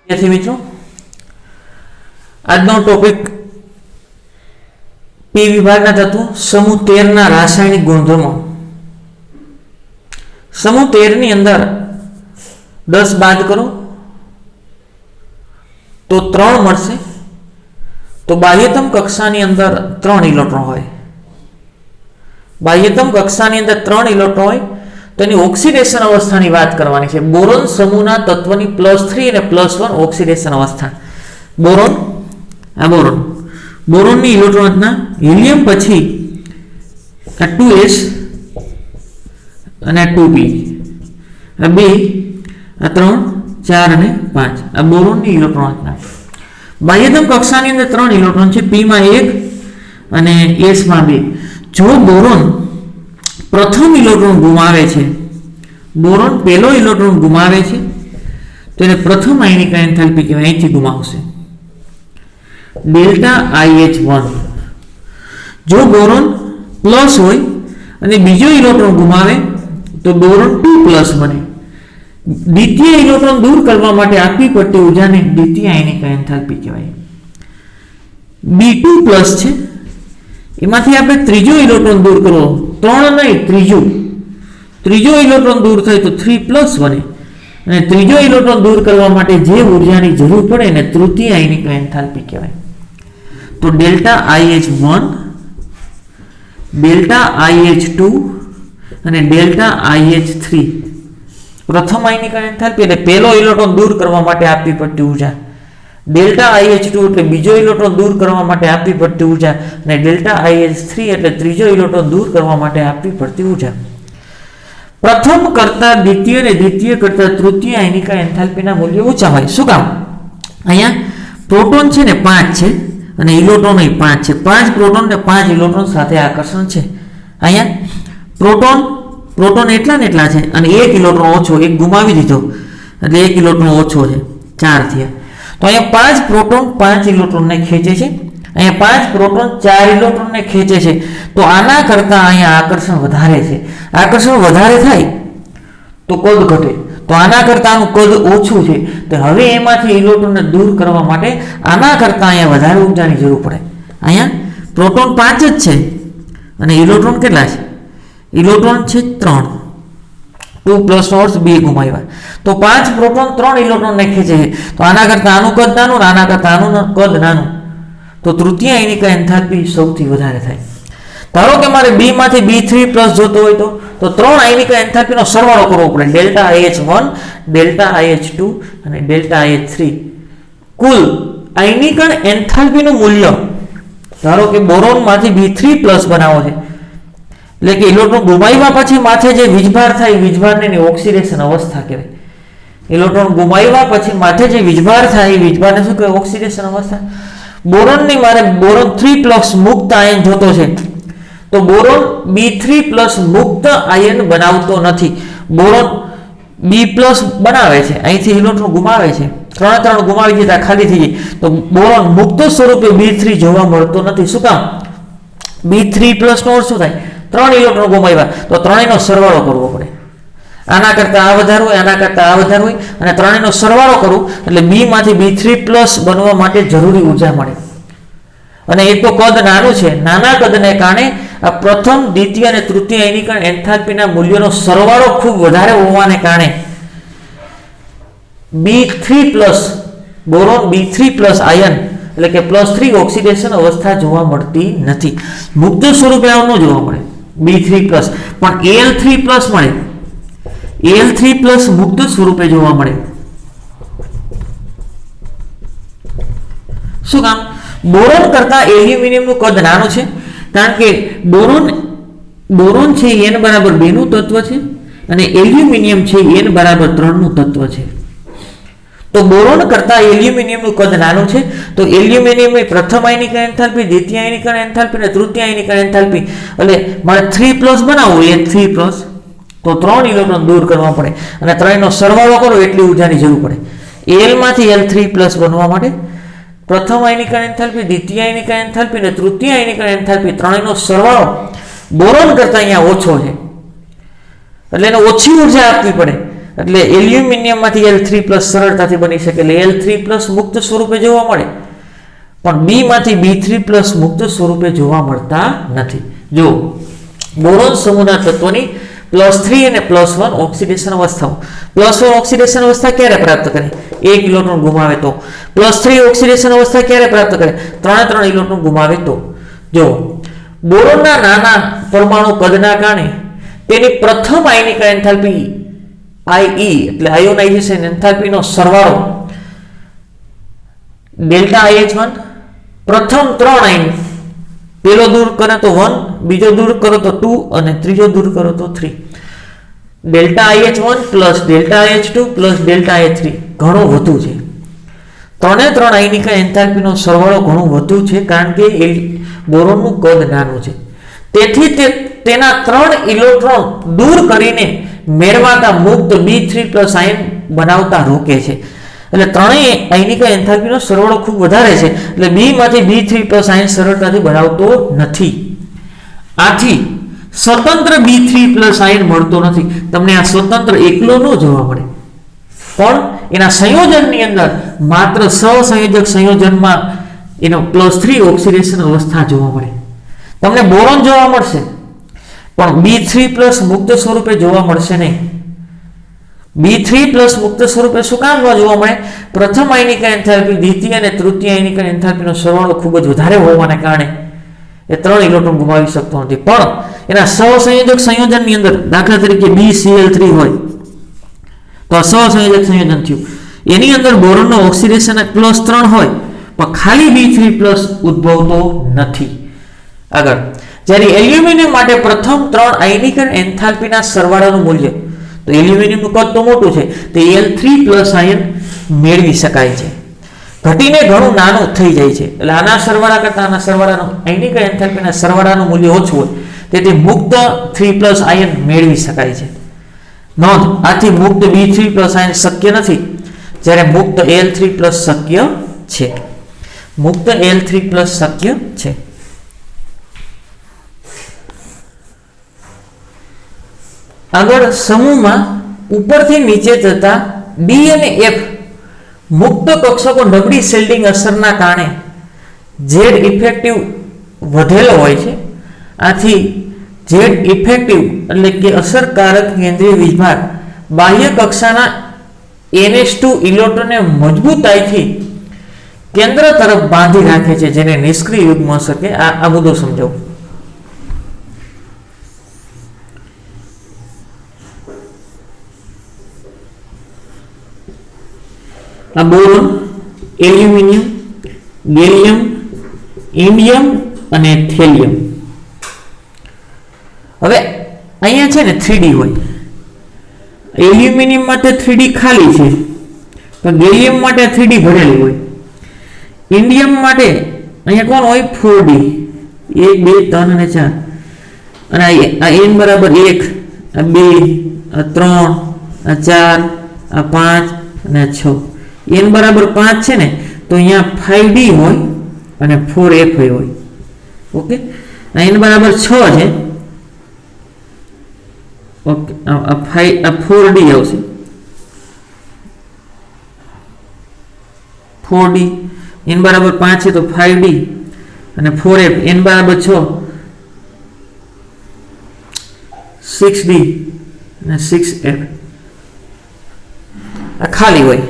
विद्यार्थी मित्रों આજનો ટોપિક પી વિભાગના તત્વો સમૂહ 13 ના રાસાયણિક ગુણધર્મો। સમૂહ 13 ની અંદર 10 બાદ કરો તો 3 મળશે। તો બાહ્યતમ કક્ષાની અંદર 3 ઇલેક્ટ્રોન હોય, બાહ્યતમ કક્ષાની અંદર 3 ઇલેક્ટ્રોન હોય તો એની ઓક્સિડેશન અવસ્થાની વાત કરવાની છે। બોરોન સમૂહના તત્વની +3 અને +1 ઓક્સિડેશન અવસ્થા। બોરોન આ બોરોનની ઇલેક્ટ્રોન રચના હિલિયમ પછી આ 2s અને આ 2p આ 2 આ 3 4 અને 5 આ બોરોનની ઇલેક્ટ્રોન રચના। બાહ્યતમ કક્ષાની અંદર 3 ઇલેક્ટ્રોન છે, p માં 1 અને s માં 2। જો બોરોન પ્રથમ ઇલેક્ટ્રોન ગુમાવે છે, બોરોન પહેલો ઇલેક્ટ્રોન ગુમાવે છે તો એને પ્રથમ આયનિક એન્થાલ્પી કહેવાય, અહીંથી ગુમાવશે ડેલ્ટા IH1। જો બોરોન પ્લસ હોય અને બીજો ઇલેક્ટ્રોન ગુમાવે તો બોરોન 2+ બને। દ્વિતીય ઇલેક્ટ્રોન દૂર કરવા માટે આપવી પડતી ઊર્જાને દ્વિતીય આયનિક એન્થાલ્પી કહેવાય। B2+ છે, એમાંથી આપણે ત્રીજો ઇલેક્ટ્રોન દૂર કરવો, 3 નહીં ત્રીજો ઇલેક્ટ્રોન દૂર થાય તો 3+ બને અને ત્રીજો ઇલેક્ટ્રોન દૂર કરવા માટે જે ઊર્જાની જરૂર પડે એને તૃતીય આયનિક એન્થાલ્પી કહેવાય। તો ડેલ્ટા IH1, ડેલ્ટા IH2 અને ડેલ્ટા IH3 પ્રથમ આયનિક એન્થાલ્પી એટલે પહેલો ઇલેક્ટ્રોન દૂર કરવા માટે આપવી પડતી ઊર્જા, ડેલ્ટા IH2 એટલે બીજો ઇલેક્ટ્રોન દૂર કરવા માટે આપવી પડતી ઊર્જા અને ડેલ્ટા IH3 એટલે ત્રીજો ઇલેક્ટ્રોન દૂર કરવા માટે આપવી પડતી ઊર્જા। પ્રથમ કરતા દ્વિતીય અને દ્વિતીય કરતા તૃતીય આયનિક એન્થાલ્પીના મૂલ્યો ઊંચા હોય। શું કામ? અહીંયા પ્રોટોન છે ને 5 છે અને ઇલેક્ટ્રોન 5 છે, 5 પ્રોટોન ને 5 ઇલેક્ટ્રોન સાથે આકર્ષણ છે। અહીંયા પ્રોટોન એટલા ને એટલા છે અને એક ઇલેક્ટ્રોન ઓછો, એક ગુમાવી દીધો એટલે એક ઇલેક્ટ્રોન ઓછો છે, 4 થયા। તો અહીંયા 5 પ્રોટોન 5 ઇલેક્ટ્રોનને ખેંચે છે, અહીંયા 5 પ્રોટોન 4 ઇલેક્ટ્રોનને ખેંચે છે। તો આના કરતાં અહીંયા આકર્ષણ વધારે છે, આકર્ષણ વધારે થાય તો કદ ઘટે, તો આના કરતાં આનું કદ ઓછું છે તો હવે એમાંથી ઇલેક્ટ્રોનને દૂર કરવા માટે આના કરતાં અહીંયા વધારે ઊર્જાની જરૂર પડે। અહીંયા પ્રોટોન 5 જ છે અને ઇલેક્ટ્રોન કેટલા છે? ઇલેક્ટ્રોન છે 3, 2+ અર્થ 2 ગુમાવ્યા તો 5 પ્રોટોન 3 ઇલેક્ટ્રોનને ખેંચે છે। તો આના કરતાં આનું કદ નાનું, આના કરતાં આનું કદ નાનું, તો તૃતીય આયનિક એન્થાલ્પી સૌથી વધારે થાય। ધારો કે મારે B માંથી B3+ જોતો હોય તો 3 આયનિક એન્થાલ્પીનો સરવાળો કરવો પડે, ડેલ્ટા IH1, ડેલ્ટા IH2 અને ડેલ્ટા IH3। કુલ આયનિક એન્થાલ્પીનું મૂલ્ય ધારો કે બોરોનમાંથી B3+ બનાવો છે એટલે કે ઇલેક્ટ્રોન ગુમાવ્યા પછી માથે જે વીજભાર થાય, વીજભારને એની ઓક્સિડેશન અવસ્થા કહેવાય। ઇલેક્ટ્રોન ગુમાવ્યા પછી માથે જે વીજભાર થાય એ વીજભારને શું કહેવાય? ઓક્સિડેશન અવસ્થા। બોરોનની મારે બોરોન 3+ મુક્ત આયન જોતો છે તો બોરોન B3+ મુક્ત આયન બનાવતો નથી, બોરોન B+ બનાવે છે, અહીંથી ઇલેક્ટ્રોન ગુમાવે છે, 3 ગુમાવી દીધા ખાલી થઈ જાય તો બોરોન મુક્ત સ્વરૂપે B3 જોવા મળતો નથી। શું કામ? B3+ નો અર્થ શું થાય? 3 ઇલેક્ટ્રોન ગુમાવ્યા તો ત્રણેયનો સરવાળો કરવો પડે, આના કરતાં આ વધારે હોય, આના કરતાં આ વધારે હોય અને ત્રણેયનો સરવાળો કરું એટલે B માંથી B3+ બનવા માટે જરૂરી ઊર્જા મળે। અને એ તો કદ નાનું છે, નાના કદને કારણે આ પ્રથમ દ્વિતીય અને તૃતીય આયનિક એન્થાલ્પીના મૂલ્યોનો સરવાળો ખૂબ વધારે હોવાને કારણે B3+ બોરોન B3+ આયન એટલે કે +3 ઓક્સિડેશન અવસ્થા જોવા મળતી નથી, મુક્ત સ્વરૂપે આવું ન જોવા મળે B3+, પણ Al3+ મળે, Al3+ મુક્ત સ્વરૂપે જોવા મળે। શું કામ? બોરોન કરતા એલ્યુમિનિયમનું કદ નાનું છે કારણ કે બોરોન છે n બરાબર 2 નું તત્વ છે અને એલ્યુમિનિયમ છે n બરાબર 3 નું તત્વ છે। તો બોરોન કરતા એલ્યુમિનિયમનું કદ નાનું છે તો એલ્યુમિનિયમની પ્રથમ આયનિક એન્થાલ્પી, દ્વિતીય આયનિક એન્થાલ્પી અને તૃતીય આયનિક એન્થાલ્પી એટલે મારે 3+ બનાવવું, એ 3+ તો 3 ઇલેક્ટ્રોન દૂર કરવા પડે અને ત્રણેયનો સરવાળો કરો એટલી ઊર્જાની જરૂર પડે। Al માંથી L3+ બનવા માટે પ્રથમ આયનિક એન્થાલ્પી, દ્વિતીય આયનિક એન્થાલ્પી અને તૃતીય આયનિક એન્થાલ્પી ત્રણેયનો સરવાળો બોરોન કરતા અહીંયા ઓછો છે એટલે એને ઓછી ઊર્જા આપવી પડે એટલે એલ્યુમિનિયમમાંથી L3+ સરળતાથી બની શકે, એટલે L3+ મુક્ત સ્વરૂપે જોવા મળે, પણ B માંથી B3+ મુક્ત સ્વરૂપે જોવા મળતા નથી. જો બોરોન સમૂહના તત્વોની +3 અને +1 ઓક્સિડેશન અવસ્થાઓ. +1 ઓક્સિડેશન અવસ્થા ક્યારે પ્રાપ્ત કરે? 1 ઇલેક્ટ્રોન ગુમાવે તો. +3 ઓક્સિડેશન અવસ્થા ક્યારે પ્રાપ્ત કરે? 3 ઇલેક્ટ્રોન ગુમાવે તો. જો બોરોનના નાના પરમાણુ કદના કારણે તેની પ્રથમ આયનિક એન્થાલ્પી IE એટલે આયોનાઇઝેશન એન્થાલ્પીનો સરવાળો ΔIH1 પ્રથમ 3 આયન, પેલો દૂર કરે તો 1, બીજો દૂર કરો તો 2 અને ત્રીજો દૂર કરો તો 3. ΔIH1 + ΔIH2 + ΔIH3 ઘણો વધુ છે. 3 આયનિક એન્થાલ્પીનો સરવાળો ઘણો વધુ છે, કારણ કે બોરોનનું કદ નાનું છે. તેથી તેના 3 ઇલેક્ટ્રોન દૂર કરીને મેળવાતા મુક્ત B3+ આયન બનાવતા રોકે છે. એટલે ત્રણેય આયનિક એન્થાલ્પીનો સરવાળો ખૂબ વધારે છે, એટલે B માંથી B3+ આયન સરળતાથી બનાવતો નથી. આથી સ્વતંત્ર B3+ આયન મળતો નથી. તમને આ સ્વતંત્ર એકલો ન જોવા મળે, પણ એના સંયોજનની અંદર માત્ર સહસંયોજક સંયોજનમાં એનો +3 ઓક્સિડેશન અવસ્થા જોવા મળે. તમને બોરોન જોવા મળશે, પણ B3+ મુક્ત સ્વરૂપે જોવા મળશે નહીં. B3+ મુક્ત સ્વરૂપે શું કામ ન જોવા મળે? પ્રથમ આયનિક એન્થાલ્પી, દ્વિતીય અને તૃતીય આયનિક એન્થાલ્પીનો સરવાળો ખૂબ જ વધારે હોવાને કારણે એ 3 ઇલેક્ટ્રોન ગુમાવી શકતો નથી. પણ એના સહસંયોજક સંયોજનની અંદર, દાખલા તરીકે BCl3 હોય તો આ સહસંયોજક સંયોજન થયું, એની અંદર બોરોનનો ઓક્સિડેશન +3 હોય, પણ ખાલી B3+ ઉદ્ભવતો નથી. આગળ, જ્યારે એલ્યુમિનિયમ માટે પ્રથમ 3 આયનિક એન્થાલ્પીના સરવાળાનું મૂલ્ય, તો એલ્યુમિનિયમનું કદ તો મોટું છે, તે L3+ આયન મેળવી શકાય છે, ઘટીને ઘણું નાનું થઈ જાય છે. એટલે આના સરવાળા કરતાં આના સરવાળાનું આયનિક એન્થાલ્પીના સરવાળાનું મૂલ્ય ઓછું હોય, તેથી મુક્ત 3+ આયન મેળવી શકાય છે. નોંધ, આથી મુક્ત B3+ આયન શક્ય નથી, જ્યારે મુક્ત L3+ શક્ય છે. મુક્ત L3+ શક્ય છે. આગળ, સમૂહમાં ઉપરથી નીચે જતા D અને F મુક્ત કક્ષકો નબળી શિલ્ડિંગ અસરના કારણે Z ઇફેક્ટિવ વધેલો હોય છે. આથી Z ઇફેક્ટિવ એટલે કે અસરકારક કેન્દ્રીય વીજભાર બાહ્ય કક્ષાના NH2 ઇલેક્ટ્રોનને મજબૂતાઈથી કેન્દ્ર તરફ બાંધી રાખે છે, જેને નિષ્ક્રિય યુગ્મ અસર કે આ મુદ્દો સમજાવું. આ બોરોન, એલ્યુમિનિયમ, ગેલિયમ, ઇન્ડિયમ અને થેલિયમ. હવે અહીંયા છે ને 3D હોય. એલ્યુમિનિયમ માટે 3D ખાલી છે, તો ગેલિયમ માટે 3D ભરેલી હોય. ઇન્ડિયમ માટે અહીંયા કોણ હોય? 4D, 1 2 3 અને 4. અને આ n બરાબર 1, આ 2, આ 3, આ 4, આ 5 અને આ 6. n બરાબર 5 છે ને, તો અહીંયા 5D હોય અને 4F હોય. ઓકે, n બરાબર 6 છે. ઓકે, આ 4D આવશે. 4D, n બરાબર 5 છે તો 5D અને 4F, n બરાબર 6, 6D અને 6F. આ ખાલી હોય.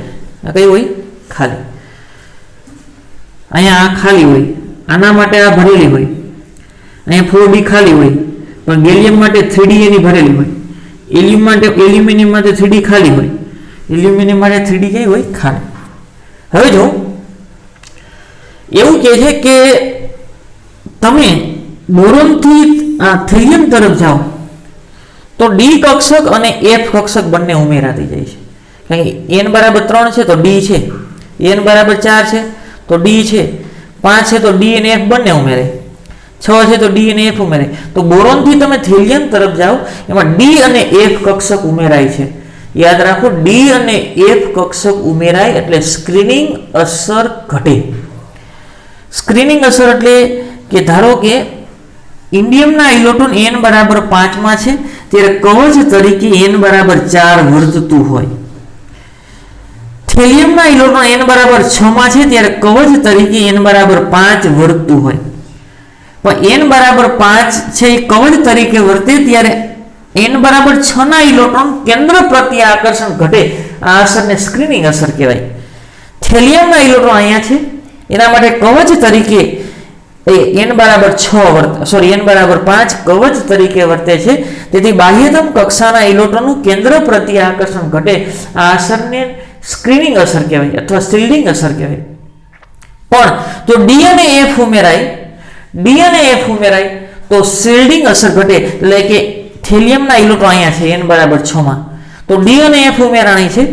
આ કઈ હોય? ખાલી. અહીંયા આ ખાલી હોય, આના માટે આ ભરેલી હોય. અહીંયા 4D ખાલી હોય, પણ ગેલિયમ માટે 3D એની ભરેલી હોય. એલ્યુમિનિયમ માટે 3D ખાલી હોય. એલ્યુમિનિયમ માટે 3D કઈ હોય? ખાલી. હવે જો એવું કહે છે કે તમે બોરોનથી થેલિયમ તરફ જાઓ તો D કક્ષક અને F કક્ષક બંને ઉમેરા થઈ જાય છે. કારણ કે n બરાબર 3 છે તો D છે, n બરાબર 4 છે તો D છે, 5 છે તો D અને F બંને ઉમેરે, 6 છે તો D અને F ઉમેરે. તો બોરોનથી તમે થેલિયમ તરફ જાઓ, એમાં D અને F કક્ષક ઉમેરાય છે. યાદ રાખો, D અને F કક્ષક ઉમેરાય એટલે સ્ક્રીનિંગ અસર ઘટે. સ્ક્રીનિંગ અસર એટલે કે ધારો કે ઇન્ડિયમના ઇલેક્ટ્રોન n બરાબર 5 માં છે, ત્યારે કવચ તરીકે n બરાબર 4 વર્તતું હોય. થેલિયમના ઇલેક્ટ્રોન n બરાબર 6 માં છે ત્યારે કવચ તરીકે n બરાબર 5 વર્તતું હોય. પણ n બરાબર 5 છે એ કવચ તરીકે વર્તે ત્યારે n બરાબર 6 ના ઇલેક્ટ્રોન કેન્દ્ર પ્રત્યે આકર્ષણ ઘટે. આ અસરને સ્ક્રીનિંગ અસર કહેવાય. થેલિયમના ઇલેક્ટ્રોન અહીંયા છે એના માટે કવચ તરીકે n બરાબર 5 કવચ તરીકે વર્તે છે. તેથી બાહ્યતમ કક્ષાના ઇલેક્ટ્રોનનું કેન્દ્ર પ્રત્યે આકર્ષણ ઘટે. આ અસરને સ્ક્રીનિંગ અસર કહેવાય અથવા શિલ્ડિંગ અસર કહેવાય. પણ જો ડી અને એફ ઉમેરાય તો શિલ્ડિંગ અસર ઘટે. એટલે કે થેલિયમના ઇલેક્ટ્રોન અહીંયા છે n બરાબર 6 માં, તો ડી અને એફ ઉમેરાણી છે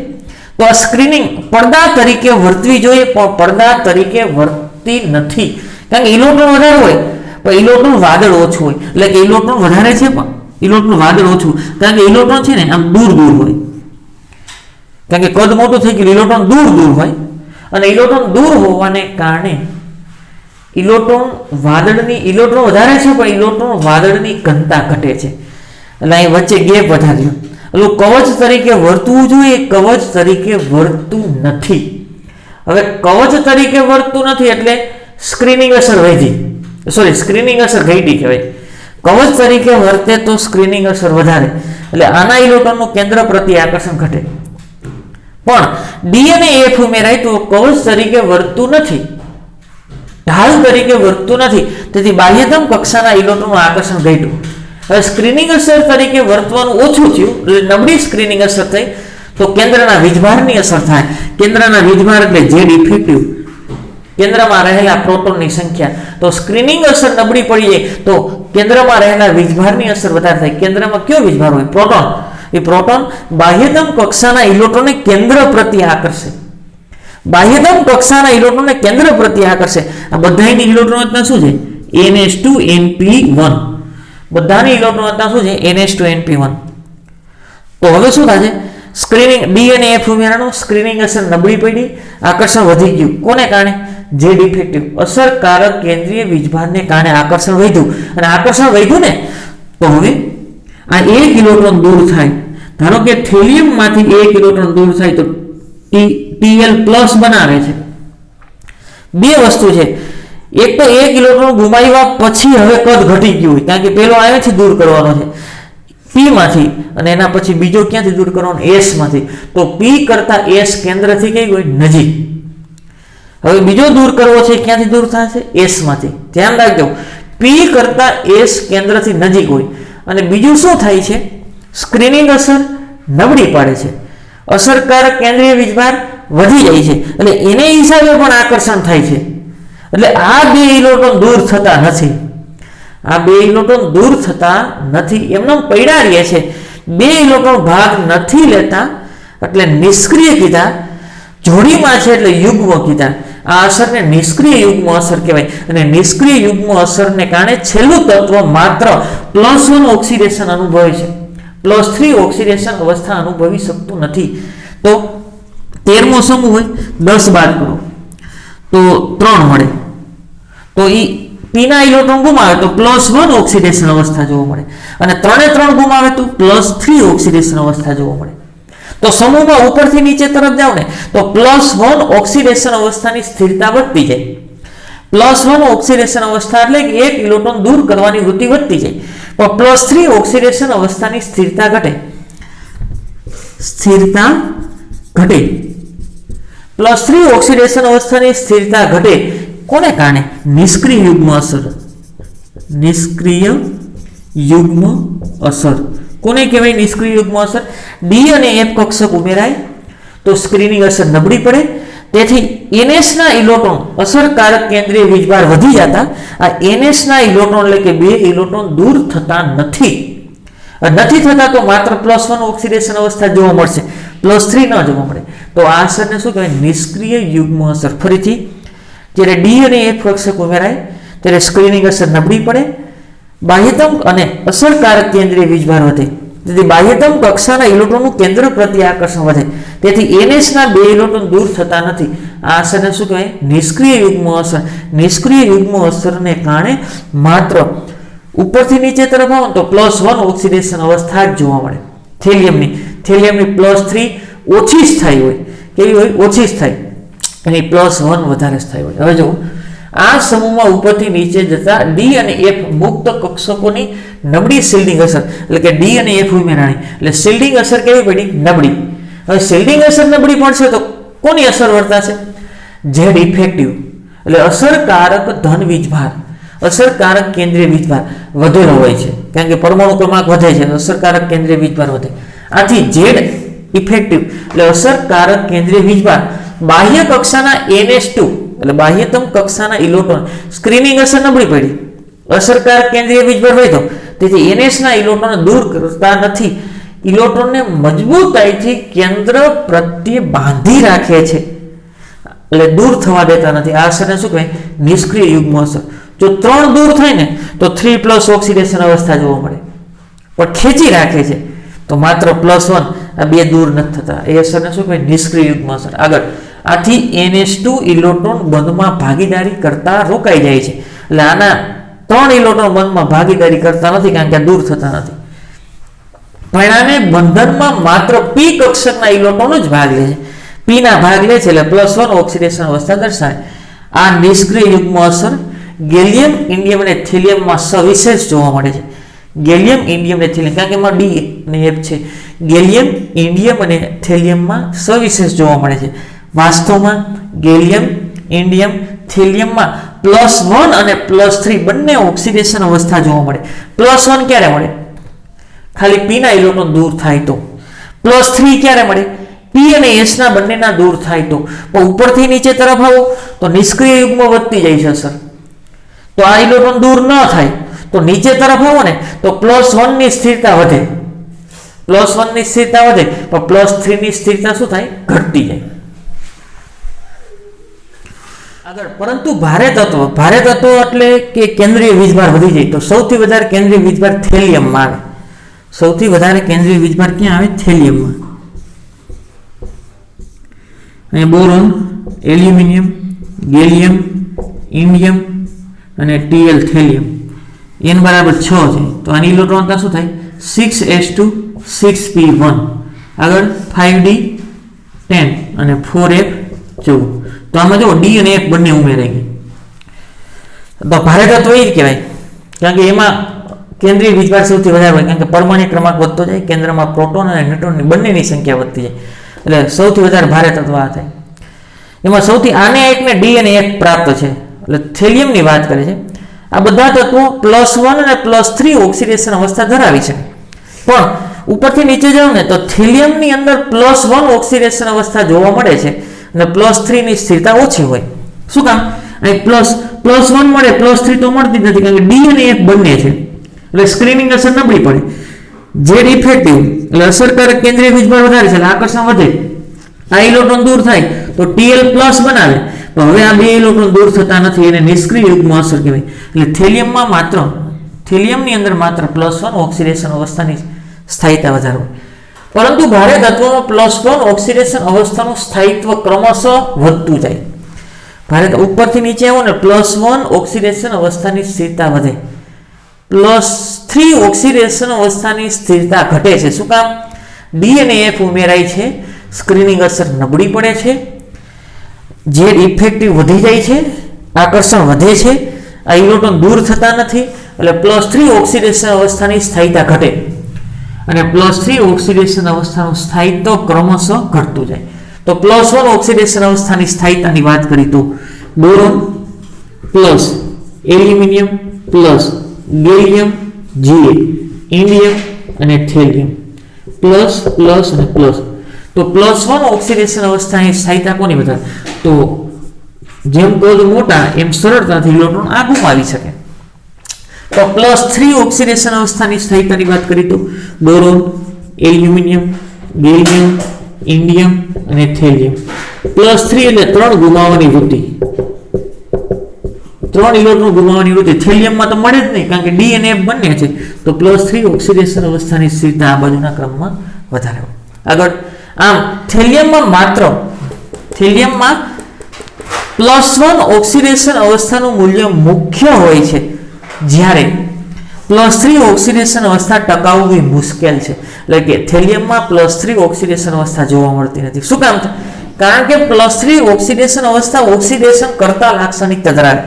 તો આ સ્ક્રીનિંગ પડદા તરીકે વર્તવી જોઈએ, પણ પડદા તરીકે વર્તતી નથી. કારણ કે ઇલેક્ટ્રોન વધારે હોય પણ ઇલેક્ટ્રોન વાદળ ઓછું હોય. એટલે કે ઇલેક્ટ્રોન વધારે છે પણ ઇલેક્ટ્રોન વાદળ ઓછું, કારણ કે ઇલેક્ટ્રોન છે ને આમ દૂર હોય. કારણ કે કદ મોટું થઈ ગયું, ઇલેક્ટ્રોન દૂર હોય અને ઇલેક્ટ્રોન દૂર હોવાને કારણે ઇલેક્ટ્રોન વધારે છે પણ ઇલેક્ટ્રોન વાદળની ઘનતા ઘટે છે. એટલે અહીં વચ્ચે ગેપ વધાર્યો. એટલે કવચ તરીકે વર્તવું જોઈએ, કવચ તરીકે વર્તતું નથી. હવે કવચ તરીકે વર્તતું નથી એટલે સ્ક્રીનિંગ અસર ઘટી કહેવાય. કવચ તરીકે વર્તે તો સ્ક્રીનિંગ અસર વધારે. એટલે આના ઇલેક્ટ્રોનનું કેન્દ્ર પ્રત્યે આકર્ષણ ઘટે. પણ ડી અને એફ ઉમેરાય તો કવચ તરીકે વર્તતું નથી, ઢાલ તરીકે વર્તતું નથી. તેથી બાહ્યતમ કક્ષાના ઇલેક્ટ્રોનનું આકર્ષણ ઘટ્યું. હવે સ્ક્રીનિંગ અસર તરીકે વર્તવાનું ઓછું થયું, એટલે નબળી સ્ક્રીનિંગ અસર થઈ તો કેન્દ્રના વીજભારની અસર થાય. કેન્દ્રના વીજભાર એટલે ઝેડ ઇફેક્ટિવ, કેન્દ્રમાં રહેલા પ્રોટોનની સંખ્યા. તો સ્ક્રીનિંગ અસર નબળી પડી જાય તો કેન્દ્રમાં રહેલા વીજભારની અસર વધારે થાય. કેન્દ્રમાં કયો વીજભાર હોય? પ્રોટોન. એ પ્રોટોન બાહ્યતમ કક્ષાના ઇલેક્ટ્રોનને કેન્દ્ર પ્રત્યે આકર્ષે. બાહ્યતમ કક્ષાના ઇલેક્ટ્રોનને કેન્દ્ર પ્રત્યે આકર્ષે. આ બધાની ઇલેક્ટ્રોન રચના શું છે? NH2 NP1. બધાની ઇલેક્ટ્રોન રચના શું છે? NH2 NP1. તો હવે શું થશે? સ્ક્રીનિંગ ડી અને એફ ઉમેરાનો, સ્ક્રીનિંગ અસર નબળી પડી, આકર્ષણ વધી ગયું. કોને કારણે? ઝેડ ઇફેક્ટિવ, અસરકારક કેન્દ્રીય વીજભારને કારણે આકર્ષણ વધ્યું. અને આકર્ષણ વધ્યું ને તો હવે આ એક ઇલેક્ટ્રોન દૂર થાય. ધારો કે થેલિયમમાંથી એક ઇલેક્ટ્રોન દૂર થાય તો Tl+ બનાવે છે. બે વસ્તુ છે. એક તો એક ઇલેક્ટ્રોન ગુમાવ્યા પછી હવે કદ ઘટી ગયું હોય, કારણ કે પેલો અહીંથી દૂર કરવાનો છે P માંથી, અને એના પછી બીજો ક્યાંથી દૂર કરવાનો? S માંથી. તો P કરતા S કેન્દ્રથી કઈ હોય? નજીક. હવે બીજો દૂર કરવો છે, ક્યાંથી દૂર થશે? S માંથી. ધ્યાન રાખજો, P કરતા S કેન્દ્રથી નજીક હોય. અને બીજું શું થાય છે? સ્ક્રીનિંગ અસર નબળી પડે છે, અસરકારક કેન્દ્રીય વીજભાર વધી જાય છે. એટલે એને હિસાબે પણ આકર્ષણ થાય છે. એટલે આ બે ઇલેક્ટ્રોન દૂર થતા નથી. એમનો પડ્યા રહે છે. બે ઇલેક્ટ્રોન ભાગ નથી લેતા એટલે નિષ્ક્રિય કીધા. જોડીમાં છે એટલે યુગ્મ કીધા. આ અસરને નિષ્ક્રિય યુગ્મ અસર કહેવાય. અને નિષ્ક્રિય યુગ્મ અસરને કારણે છેલ્લું તત્વ માત્ર +1 ઓક્સિડેશન અનુભવે છે, +3 ઓક્સિડેશન અવસ્થા અનુભવી શકતું નથી. તો 13મો સમૂહ હોય, 10 બાદ કરો તો 3 મળે. તો એ પીના ઇલેક્ટ્રોન ગુમાવે તો +1 ઓક્સિડેશન અવસ્થા જોવા મળે, અને 3 ગુમાવે તો +3 ઓક્સિડેશન અવસ્થા જોવા મળે. તો સમૂહમાં ઉપરથી નીચે તરફ જાવ ને તો +1 ઓક્સિડેશન અવસ્થાની સ્થિરતા વધતી જાય. +1 ઓક્સિડેશન અવસ્થા એટલે કે એક ઇલેક્ટ્રોન દૂર કરવાની વૃત્તિ વધતી જાય. પણ +3 ઓક્સિડેશન અવસ્થાની સ્થિરતા ઘટે. +3 ઓક્સિડેશન અવસ્થાની સ્થિરતા ઘટે. કોને કારણે? નિષ્ક્રિય યુગ્મ અસર. કોને કહેવાય નિષ્ક્રિય યુગ્મ અસર? ડી અને એફ કક્ષક ઉમેરાય તો સ્ક્રીનિંગ અસર નબળી પડે. તેથી NH ના ઇલેક્ટ્રોન અસરકારક કેન્દ્રીય વીજભાર વધી જતા આ NH ના ઇલેક્ટ્રોન એટલે કે બે ઇલેક્ટ્રોન દૂર થતા નથી તો માત્ર +1 ઓક્સિડેશન અવસ્થા જોવા મળશે, +3 ન જોવા મળે. તો આ અસરને શું કહેવાય? નિષ્ક્રિય યુગ્મ અસર. ફરીથી, જ્યારે ડી અને એફ કક્ષક ઉમેરાય ત્યારે સ્ક્રીનિંગ અસર નબળી પડે, બાહ્યતમ અને અસરકારક કેન્દ્રીય વીજભાર વધે. તેથી બાહ્યતમ કક્ષાના ઇલેક્ટ્રોનનું કેન્દ્ર પ્રત્યે આકર્ષણ વધે. તેથી NH ના બે ઇલેક્ટ્રોન દૂર થતા નથી. આ અસરને શું કહેવાય? નિષ્ક્રિય યુગ્મ અસર. નિષ્ક્રિય યુગ્મ અસરને કારણે માત્ર ઉપરથી નીચે તરફ આવો તો +1 ઓક્સિડેશન અવસ્થા જ જોવા મળે થેલિયમની +3 ઓછી સ્થાયી હોય, કેવી હોય? ઓછી સ્થાયી, અને +1 વધારે સ્થાયી હોય. હવે જો આ સમૂહમાં ઉપરથી નીચે જતા ડી અને એફ મુક્ત કક્ષકોની નબળી શિલ્ડિંગ અસર, એટલે કે ડી અને એફ ઉમેરાણી, એટલે શિલ્ડિંગ અસર કેવી પડી? નબળી. હવે શિલ્ડિંગ અસર નબળી પડશે તો કોની અસર વર્તાશે? ઝેડ ઇફેક્ટિવ, એટલે અસરકારક ધન વીજભાર, અસરકારક કેન્દ્રીય વીજભાર વધેલો હોય છે, કારણ કે પરમાણુ ક્રમાંક વધે છે તો અસરકારક કેન્દ્રીય વીજભાર વધે. આથી ઝેડ ઇફેક્ટિવ એટલે અસરકારક કેન્દ્રીય વીજભાર બાહ્ય કક્ષાના NH2 એટલે બાહ્યતમ કક્ષાના ઇલેક્ટ્રોન સ્ક્રીનિંગ અસર નબળી પડી, અસરકારક કેન્દ્રીય વીજભાર વધ્યો, તેથી NH ના ઇલેક્ટ્રોન દૂર કરતા નથી, ઇલેક્ટ્રોનને મજબૂતાઈથી કેન્દ્ર પ્રત્યે બાંધી રાખે છે, એટલે દૂર થવા દેતા નથી. આ અસરને શું કહેવાય? નિષ્ક્રિય યુગ્મ અસર. જો 3 દૂર થાય ને તો 3+ ઓક્સિડેશન અવસ્થા જોવા મળે, પણ ખેંચી રાખે છે તો માત્ર +1, આ બે દૂર નથી થતા. એ અસરને શું કહેવાય? નિષ્ક્રિય યુગ્મ અસર. આગળ, આથી NH2 ઇલેક્ટ્રોન બંધમાં ભાગીદારી કરતા રોકાઈ જાય છે, એટલે આના 3 ઇલેક્ટ્રોન બંધમાં ભાગીદારી કરતા નથી, કારણ કે દૂર થતા નથી. પરિણામે બંધનમાં માત્ર p કક્ષકના ઇલેક્ટ્રોન જ ભાગ લે છે, p ના ભાગ લે છે, એટલે +1 ઓક્સિડેશન અવસ્થા દર્શાવે. આ નિષ્ક્રિય યુગ્મ અસર ગેલિયમ, ઇન્ડિયમ અને થેલિયમમાં સવિશેષ જોવા મળે છે. ગેલિયમ, ઇન્ડિયમ અને થેલિયમ, કારણ કે એમાં ડી અને એફ છે. ગેલિયમ, ઇન્ડિયમ અને થેલિયમમાં સવિશેષ જોવા મળે છે. વાસ્તવમાં ગેલિયમ, ઇન્ડિયમ, થેલિયમમાં +1 અને +3 બંને ઓક્સિડેશન અવસ્થા જોવા મળે. +1 ક્યારે મળે? ખાલી p ના ઇલેક્ટ્રોન દૂર થાય તો. +3 ક્યારે મળે? p અને s ના બંનેના દૂર થાય તો. પણ ઉપરથી નીચે તરફ આવો તો નિષ્ક્રિય યુગ્મ વધતી જાય છે અસર, તો આ ઇલેક્ટ્રોન દૂર ન થાય તો નીચે તરફ આવો ને તો +1 ની સ્થિરતા વધે, +1 ની સ્થિરતા વધે, પણ +3 ની સ્થિરતા શું થાય? ઘટતી જાય. આગળ, પરંતુ ભારે તત્વો એટલે કે કેન્દ્રીય વીજભાર વધી જાય તો સૌથી વધારે કેન્દ્રીય વીજભાર થેલિયમમાં આવે. સૌથી વધારે કેન્દ્રીય વીજભાર ક્યાં આવે? થેલિયમમાં. અને બોરોન, એલ્યુમિનિયમ, ગેલિયમ, ઇન્ડિયમ અને Tl થેલિયમ, n બરાબર 6 છે તો આની ઇલેક્ટ્રોન શું થાય? 6s2 6p1. આગળ 5d 10 અને 4f 14. તો આમાં જો d અને f બંને ઉમેરાઈ ગઈ. તો ભારે તત્વ એ જ કહેવાય, કારણ કે એમાં કેન્દ્રીય વીજભાર સૌથી વધારે હોય, કારણ કે પરમાણુ ક્રમાંક વધતો જાય, કેન્દ્રમાં પ્રોટોન અને ન્યુટ્રોનની બંનેની સંખ્યા વધતી જાય, એટલે સૌથી વધારે ભારે તત્વ આ થાય. એમાં સૌથી આને એકને ડી અને એફ પ્રાપ્ત છે, એટલે થેલિયમની વાત કરે છે. આ બધા તત્વો +1 અને +3 ઓક્સિડેશન અવસ્થા ધરાવી છે, પણ ઉપરથી નીચે જાવ ને તો થેલિયમની અંદર +1 ઓક્સિડેશન અવસ્થા જોવા મળે છે અને +3 ની સ્થિરતા ઓછી હોય. શું કામ? અહીં +1 મળે, +3 તો મળતી નથી, કારણ કે ડી અને એફ બંને છે, એટલે સ્ક્રીનિંગ અસર નબળી પડે. ઝેડ ઇફેક્ટિવ એટલે અસરકારક કેન્દ્રીય વીજભાર વધારે છે, એટલે આકર્ષણ વધે. આ ઇલેક્ટ્રોન દૂર થાય તો Tl+ બનાવે, પણ હવે આ બે ઇલેક્ટ્રોન દૂર થતા નથી, એને નિષ્ક્રિય યુગ્મ અસર કહેવાય. એટલે થેલિયમની અંદર માત્ર +1 ઓક્સિડેશન અવસ્થાની સ્થાયીતા વધારે હોય, પરંતુ ભારે તત્વોમાં +1 ઓક્સિડેશન અવસ્થાનું સ્થાયિત્વ ક્રમશઃ વધતું જાય. ભારે ઉપરથી નીચે આવો ને +1 ઓક્સિડેશન અવસ્થાની સ્થિરતા વધે, +3 ઓક્સિડેશન અવસ્થાની સ્થિરતા ઘટે છે. શું કામ? ડી અને એફ ઉમેરાય છે, સ્ક્રીનિંગ અસર નબળી પડે છે, ઝેડ ઇફેક્ટિવ વધી જાય છે, આકર્ષણ વધે છે, આ ઇલેક્ટ્રોન દૂર થતા નથી, એટલે +3 ઓક્સિડેશન અવસ્થાની સ્થાયીતા ઘટે અને +3 ઓક્સિડેશન અવસ્થાનું સ્થાયિત્વ ક્રમશઃ ઘટતું જાય. તો +1 ઓક્સિડેશન અવસ્થાની સ્થાયીતાની વાત કરી તો boron plus aluminium plus gallium, Ga, indium અને થેલિયમ પ્લસ અને પ્લસ. તો +1 ઓક્સિડેશન અવસ્થાની સ્થાયીતા કોની વધારે? તો જેમ કદ મોટા એમ સરળતાથી ઇલેક્ટ્રોન આ ગુમાવી શકે. તો +3 ઓક્સિડેશન અવસ્થાની સ્થાયીતાની વાત કરી તો બોરોન, એલ્યુમિનિયમ, ગેલિયમ, ઇન્ડિયમ અને થેલિયમ. +3 એટલે 3 ગુમાવવાની વૃત્તિ, 3 ઇલેક્ટ્રોન ગુમાવવાની વૃત્તિ. થેલિયમમાં તો મળે જ નહીં, કારણ કે ડી અને એફ બંને છે, તો +3 ઓક્સિડેશન અવસ્થાની સ્થિરતા આ બાજુના ક્રમમાં વધારે હોય. આગળ, આમ થેલિયમમાં +1 ઓક્સિડેશન અવસ્થાનું મૂલ્ય મુખ્ય હોય છે, જ્યારે +3 ઓક્સિડેશન અવસ્થા ટકાવવી મુશ્કેલ છે, એટલે કે થેલિયમમાં +3 ઓક્સિડેશન અવસ્થા જોવા મળતી નથી. શું કામ? કારણ કે +3 ઓક્સિડેશન અવસ્થા ઓક્સિડેશન કરતા લાક્ષણિકતા ધરાવે.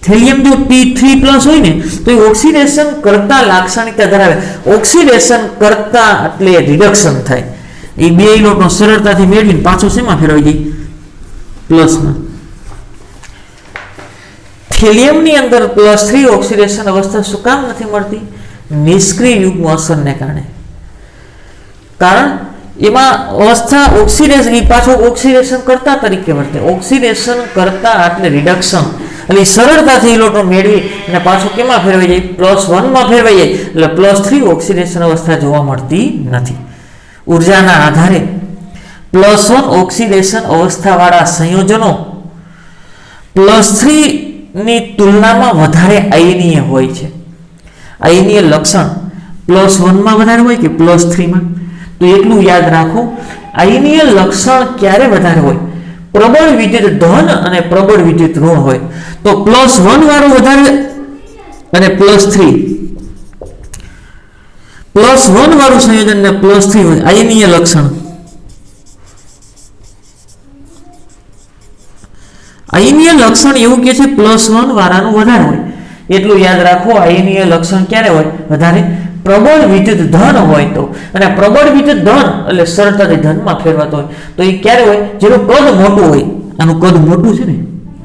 થેલિયમ જો T3+ હોય ને તો એ ઓક્સિડેશન કરતા લાક્ષણિકતા ધરાવે. ઓક્સિડેશન કરતા એટલે રિડક્શન થાય. એ બે ઇલેક્ટ્રોન સરળતાથી મેળવીને પાછો શેમાં ફેરવાઈ જાય? પ્લસમાં. થેલિયમની અંદર +3 ઓક્સિડેશન અવસ્થા શું કામ નથી મળતી? નિષ્ક્રિય યુગ્મ અસરને કારણે. કારણ એમાં અવસ્થા ઓક્સિડેશન, એ પાછો ઓક્સિડેશન કરતા તરીકે વર્તે. ઓક્સિડેશન કરતા એટલે રિડક્શન, એટલે સરળતાથી ઇલેક્ટ્રોન મેળવી અને પાછો કેમાં ફેરવાઈ જાય? +1માં ફેરવાઈ જાય. એટલે +3 ઓક્સિડેશન અવસ્થા જોવા મળતી નથી. ઉર્જાના આધારે +1 ઓક્સિડેશન અવસ્થાવાળા સંયોજનો +3 ની તુલનામાં વધારે આયનીય હોય છે. આયનીય લક્ષણ +1માં વધારે હોય કે +3માં? તો એટલું યાદ રાખો, આયનીય લક્ષણ ક્યારે વધારે હોય? પ્રબળ વિદ્યુત ધન અને પ્રબળ વિદ્યુત ઋણ હોય તો +1 વાળું વધારે અને +3. +1 વાળું સંયોજન ને +3 હોય આયનીય લક્ષણ. આયનીય લક્ષણ એવું કે છે +1 વાળાનું વધારે હોય. એટલું યાદ રાખો, આયનીય લક્ષણ ક્યારે હોય વધારે? પ્રબળ વિદ્યુત ધન હોય તો. અને પ્રબળ વિદ્યુત ધન એટલે સરળતાથી ધનમાં ફેરવાતો હોય તો એ ક્યારે હોય? જેનું કદ મોટું હોય. આનું કદ મોટું છે ને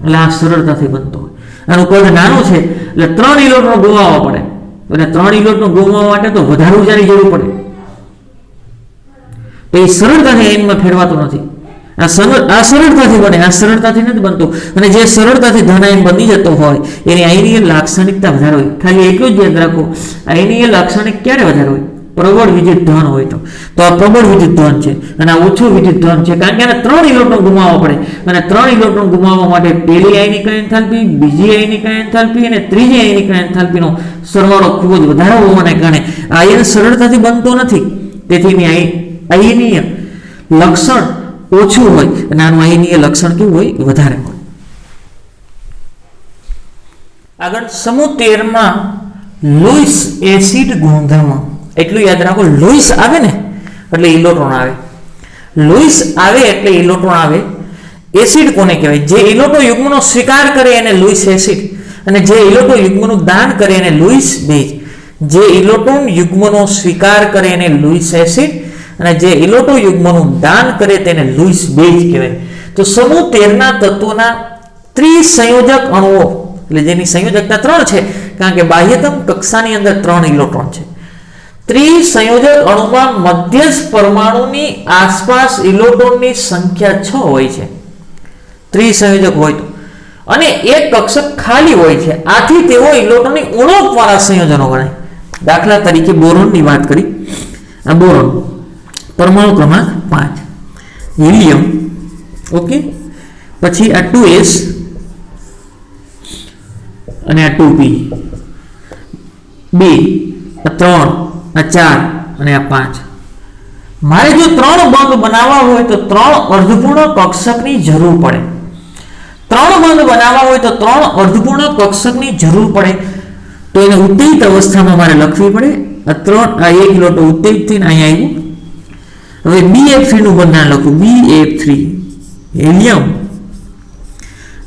એટલે આ સરળતાથી બનતો હોય. આનું કદ નાનું છે એટલે 3 ઇલેક્ટ્રોન ગુમાવવા પડે, અને 3 ઇલેક્ટ્રોન ગુમાવવા માટે તો વધારે ઉર્જાની જરૂર પડે. તો એ સરળતાથી આયનમાં ફેરવાતો નથી. આ સરળતાથી બને, આ સરળતાથી નથી બનતું. અને જે સરળતાથી ધન આયન બની જતો હોય એની આયનીય લાક્ષણિકતા વધારે હોય. ખાલી એટલું જ યાદ રાખો, આયનીય લાક્ષણિક ક્યારે વધારે હોય? પ્રબળ વિદ્યુત ધન હોય તો. તો આ પ્રબળ વિદ્યુત ધન છે અને આ ઓછું વિદ્યુત ધન છે, કારણ કે આને 3 ઇલેક્ટ્રોન ગુમાવવા પડે. અને 3 ઇલેક્ટ્રોન ગુમાવવા માટે પહેલી આયનિક એન્થાલ્પી, બીજી આયનિક એન્થાલ્પી અને ત્રીજી આયનિક એન્થાલ્પીનો સરવાળો ખૂબ જ વધારે હોવાને કારણે આયન સરળતાથી બનતો નથી. તેથી એની આયનીય લક્ષણ ઓછું હોય અને આનું આયનીય લક્ષણ કેવું હોય? વધારે હોય. આગળ સમૂહ 13માં લુઈસ એસિડ ગુણધર્મ. એટલું યાદ રાખો, લુઈસ આવે ને એટલે ઇલેક્ટ્રોન આવે. લુઈસ આવે એટલે ઇલેક્ટ્રોન આવે. એસિડ કોને કહેવાય? જે ઇલેક્ટ્રોન યુગ્મનો સ્વીકાર કરે એને લુઈસ એસિડ, અને જે ઇલેક્ટ્રોન યુગ્મનું દાન કરે એને લુઈસ બેઝ. જે ઇલેક્ટ્રોન યુગ્મનો સ્વીકાર કરે એને લુઈસ એસિડ, અને જે ઇલેક્ટ્રોન યુગ્મનું દાન કરે તેને લુઈસ બેઝ કહેવાય. તો સમૂહ 13ના તત્વોના ત્રિસંયોજક અણુઓ, એટલે જેની સંયોજકતા 3 છે, કારણ કે બાહ્યતમ કક્ષાની અંદર 3 ઇલેક્ટ્રોન છે. ત્રિસંયોજક અણુમાં મધ્યસ્થ પરમાણુની આસપાસ ઇલેક્ટ્રોનની સંખ્યા 6 હોય છે. ત્રિસંયોજક હોય તો, અને એક કક્ષક ખાલી હોય છે. આથી તેઓ ઇલેક્ટ્રોનની ઉણપવાળા સંયોજનો ગણાય. દાખલા તરીકે બોરોનની વાત કરી. આ બોરોન પરમાણુ ક્રમાંક 5, હિલિયમ, ઓકે, પછી આ 2s અને આ 2p, 2, આ 3, આ 4 અને આ 5. મારે જો 3 બંધ બનાવવા હોય તો 3 અર્ધપૂર્ણ કક્ષકની જરૂર પડે. 3 બંધ બનાવવા હોય તો 3 અર્ધપૂર્ણ કક્ષકની જરૂર પડે. તો એને ઉત્તેજિત અવસ્થામાં મારે લખવી પડે. આ 3, આ 1 ઇલેક્ટ્રોન ઉત્તેજિત થઈને અહીંયા આવ્યું. હવે BF3 નું બંધારણ લખું. BF3 helium.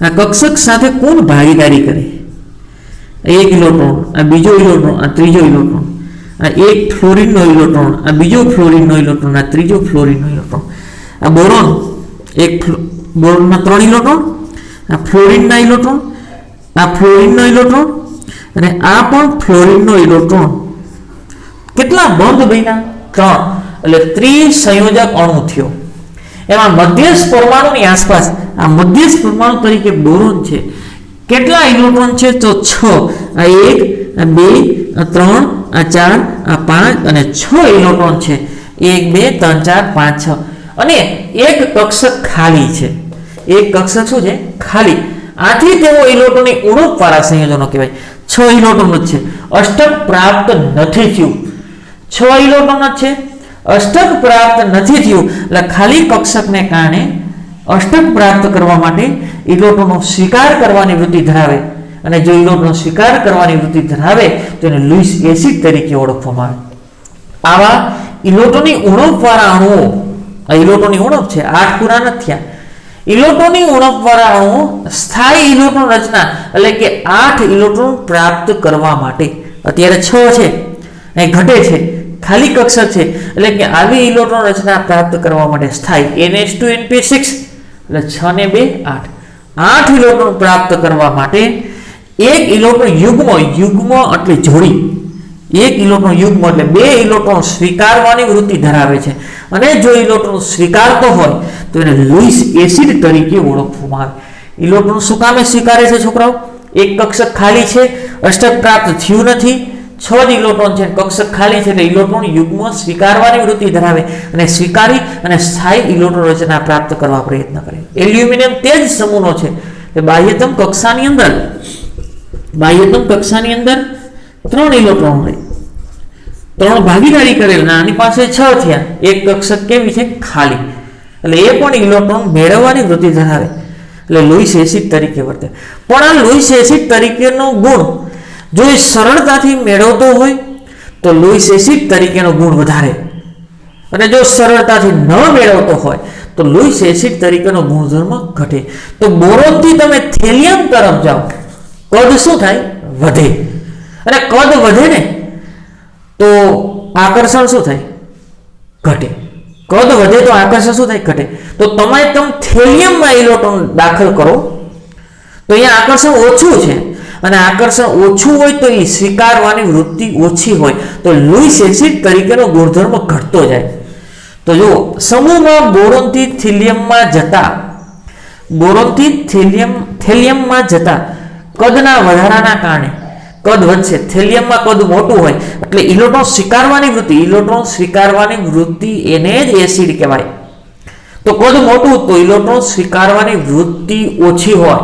આ કક્ષક સાથે કોણ ભાગીદારી કરે? 1 ઇલેક્ટ્રોન, આ બીજો ઇલેક્ટ્રોન, આ ત્રીજો ઇલેક્ટ્રોન, આ એક ફ્લોરિનનો ઇલેક્ટ્રોન, આ બીજો ફ્લોરિનનો ઇલેક્ટ્રોન, આ ત્રીજો ફ્લોરિનનો ઇલેક્ટ્રોન. આ બોરોન, એક બોરોનના 3 ઇલેક્ટ્રોન, આ ફ્લોરિનના ઇલેક્ટ્રોન, આ ફ્લોરિનનો ઇલેક્ટ્રોન અને આ પણ ફ્લોરિનનો ઇલેક્ટ્રોન. કેટલા બંધ બન્યા? 3. એટલે ત્રિસંયોજક અણુ થયો. એમાં મધ્યસ્થ પરમાણુની આસપાસ, આ મધ્યસ્થ પરમાણુ તરીકે બોરોન છે. કેટલા ઇલેક્ટ્રોન છે? તો 6. આ 1, આ 2, આ 3, આ 4, આ 5 અને 6 ઇલેક્ટ્રોન છે. 1, 2, 3, 4, 5, 6. અને એક કક્ષક ખાલી છે. એક કક્ષક શું છે? ખાલી. આથી તેઓ ઇલેક્ટ્રોનની ઉણપવાળા સંયોજનો કહેવાય. 6 ઇલેક્ટ્રોન જ છે, અષ્ટક પ્રાપ્ત નથી થયું. 6 ઇલેક્ટ્રોન જ છે, અષ્ટક પ્રાપ્ત નથી થયું. એટલે ખાલી કક્ષકને કારણે અષ્ટક પ્રાપ્ત કરવા માટે ઇલેક્ટ્રોનનો સ્વીકાર કરવાની વૃત્તિ ધરાવે અને જો ઇલેક્ટ્રોન સ્વીકાર કરવાની વૃત્તિ ધરાવે તો એને લુઈસ એસિડ તરીકે ઓળખવામાં આવે. આવા ઇલેક્ટ્રોનની ઉણપવાળા અણુઓ, આ ઇલેક્ટ્રોનની ઉણપ છે, 8 પૂરા નથી થયા. ઇલેક્ટ્રોનની ઉણપવાળા અણુઓ સ્થાયી ઇલેક્ટ્રોન રચના એટલે કે 8 ઇલેક્ટ્રોન પ્રાપ્ત કરવા માટે, અત્યારે 6 છે અહીં ઘટે છે, ખાલી કક્ષક છે, એટલે કે આવી ઇલેક્ટ્રોન રચના પ્રાપ્ત કરવા માટે સ્થાયી NH2 NP6 એટલે 6 ને 2 8 8 ઇલેક્ટ્રોન પ્રાપ્ત કરવા માટે એક ઇલેક્ટ્રોન યુગ્મ એટલે જોડી, એક ઇલેક્ટ્રોન યુગ્મ એટલે 2 ઇલેક્ટ્રોન સ્વીકારવાની વૃત્તિ ધરાવે છે અને જો ઇલેક્ટ્રોન સ્વીકારતો હોય તો એને લુઈસ એસિડ તરીકે ઓળખવામાં આવે. ઇલેક્ટ્રોન શું કામે સ્વીકારે છે છોકરાઓ? એક કક્ષક ખાલી છે, અષ્ટક પ્રાપ્ત થયું નથી, 6 જ ઇલેક્ટ્રોન છે, કક્ષક ખાલી છે, એટલે ઇલેક્ટ્રોન યુગ્મ સ્વીકારવાની વૃત્તિ ધરાવે અને સ્વીકારી અને સ્થાયી ઇલેક્ટ્રોન રચના પ્રાપ્ત કરવા પ્રયત્ન કરે. એલ્યુમિનિયમ તે જ સમૂહનો છે કે બાહ્યતમ કક્ષાની અંદર 3 ઇલેક્ટ્રોન હોય, 3 ભાગીદારી કરેલ, આની પાસે 6 થયા, એક કક્ષક કેવી છે? ખાલી, એટલે એ પણ ઇલેક્ટ્રોન મેળવવાની વૃત્તિ ધરાવે એટલે લુઈસ એસિડ તરીકે વર્તે. પણ આ લુઈસ એસિડ તરીકેનો ગુણ જો એ સરળતાથી મેળવતો હોય તો લુઈસ એસિડ તરીકેનો ગુણ વધારે, અને જો સરળતાથી ન મેળવતો હોય તો લુઈસ એસિડ તરીકેનો ગુણધર્મ ઘટે. તો બોરોનથી તમે થેલિયમ તરફ જાઓ, કદ શું થાય? વધે. અને કદ વધે ને તો આકર્ષણ શું થાય? ઘટે. કદ વધે તો આકર્ષણ શું થાય? ઘટે. તો તમે થેલિયમમાં ઇલેક્ટ્રોન દાખલ કરો તો અહીંયા આકર્ષણ ઓછું છે, અને આકર્ષણ ઓછું હોય તો એ સ્વીકારવાની વૃત્તિ ઓછી હોય તો લુઈસ એસિડ તરીકેનો ગુણધર્મ ઘટતો જાય. તો જો સમૂહમાં બોરોનથી થેલિયમમાં જતા કદના વધારાના કારણે કદ વધશે. થેલિયમમાં કદ મોટું હોય એટલે ઇલેક્ટ્રોન સ્વીકારવાની વૃત્તિ એને જ એસિડ કહેવાય. તો કદ મોટું તો ઇલેક્ટ્રોન સ્વીકારવાની વૃત્તિ ઓછી હોય,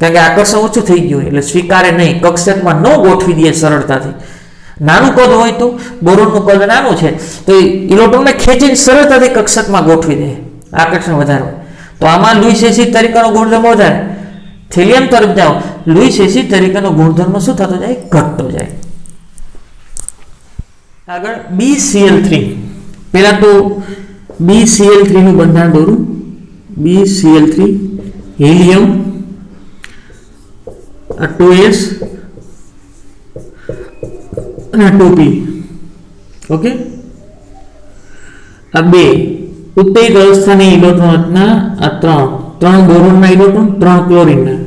કારણ કે આકર્ષણ ઓછું થઈ ગયું એટલે સ્વીકારે નહીં, કક્ષકમાં ન ગોઠવી દે સરળતાથી. નાનું કદ હોય તો બોરોનનું કદ નાનું છે તો ઇલેક્ટ્રોનને ખેંચીને સરળતાથી કક્ષકમાં ગોઠવી દે, આકર્ષણ વધારે હોય. તો આમાં લુઈસ એસિડ તરીકેનો ગુણધર્મ વધારે. થેલિયમ તરફ જાઓ, લુઈસ એસિડ તરીકેનો ગુણધર્મ શું થતો જાય? ઘટતો જાય. આગળ BCl3. પહેલા તો BCl3 નું બંધારણ દોરું. BCl3 હિલિયમ, આ 2s અને આ 2p. ઓકે, આ 2 ઉત્તેજિત અવસ્થાની ઇલેક્ટ્રોન રચના, આ 3 બોરોનના ઇલેક્ટ્રોન, 3 ક્લોરીનના.